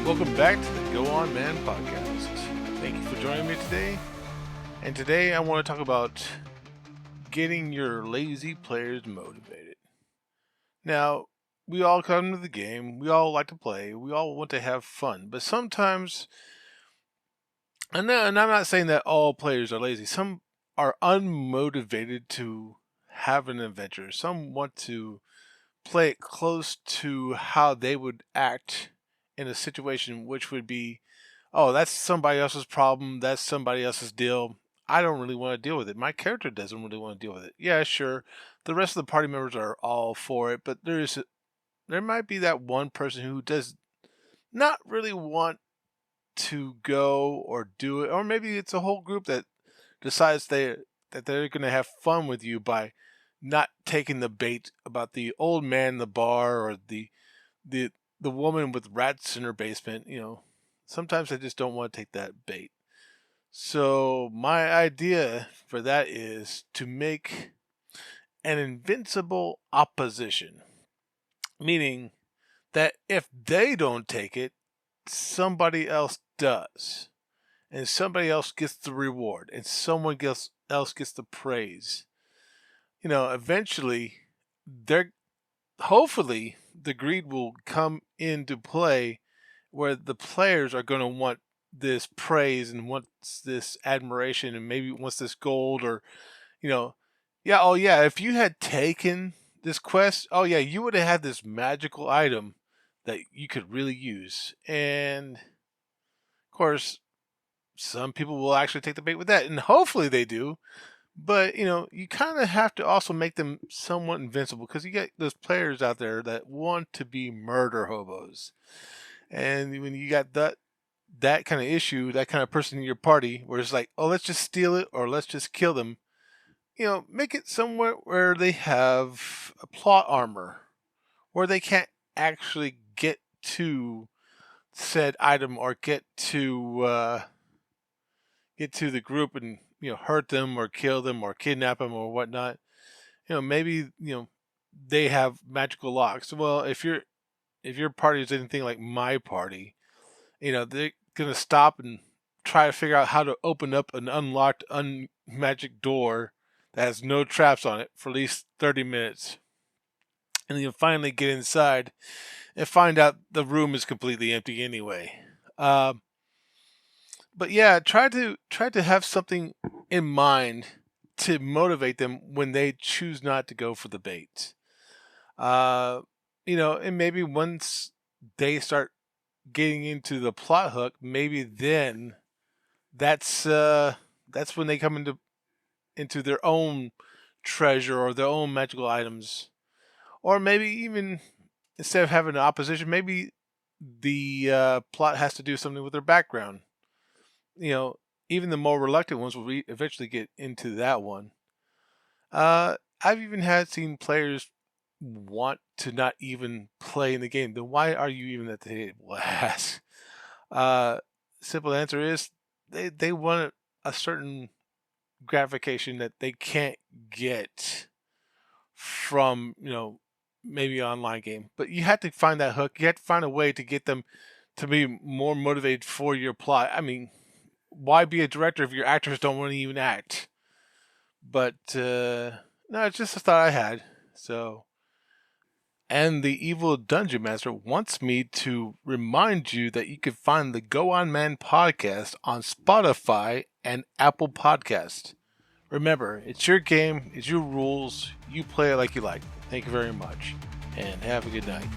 Welcome back to the Go On Man podcast. Thank you for joining me today. And today I want to talk about getting your lazy players motivated. Now, we all come to the game, we all like to play, we all want to have fun, but sometimes, and I'm not saying that all players are lazy, some are unmotivated to have an adventure. Some want to play it close to how they would act in a situation, which would be, oh, that's somebody else's problem, that's somebody else's deal. I don't really want to deal with it. My character doesn't really want to deal with it. Yeah, sure. The rest of the party members are all for it, but there might be that one person who does not really want to go or do it, or maybe it's a whole group that decides that they're going to have fun with you by not taking the bait about the old man in the bar or the the woman with rats in her basement. Sometimes I just don't want to take that bait. So my idea for that is to make an invincible opposition, meaning that if they don't take it, somebody else does, and somebody else gets the reward, and someone else gets the praise. Eventually, they're hopefully the greed will come into play where the players are going to want this praise and wants this admiration and maybe wants this gold or you know yeah, oh yeah, if you had taken this quest, oh yeah, you would have had this magical item that you could really use. And of course, some people will actually take the bait with that, and hopefully they do. But you kind of have to also make them somewhat invincible, because you get those players out there that want to be murder hobos. And when you got that kind of issue, that kind of person in your party, where it's like, oh, let's just steal it or let's just kill them. Make it somewhere where they have a plot armor, where they can't actually get to said item or get to the group and hurt them or kill them or kidnap them or whatnot. Maybe they have magical locks. Well, if your party is anything like my party, they're gonna stop and try to figure out how to open up an unlocked magic door that has no traps on it for at least 30 minutes. And then finally get inside and find out the room is completely empty anyway. But yeah, try to have something in mind to motivate them when they choose not to go for the bait. And maybe once they start getting into the plot hook, maybe then that's when they come into their own treasure or their own magical items. Or maybe even instead of having an opposition, maybe the plot has to do something with their background. Even the more reluctant ones will eventually get into that one. I've even seen players want to not even play in the game. Then why are you even at the table? Ask. Simple answer is they want a certain gratification that they can't get from maybe an online game. But you have to find that hook. You have to find a way to get them to be more motivated for your plot. I mean, why be a director if your actors don't want to even act? But no, it's just a thought I had. So, and the evil dungeon master wants me to remind you that you can find the Go On Man podcast on Spotify and Apple Podcast. Remember, it's your game, it's your rules. You play it like you like. Thank you very much, and have a good night.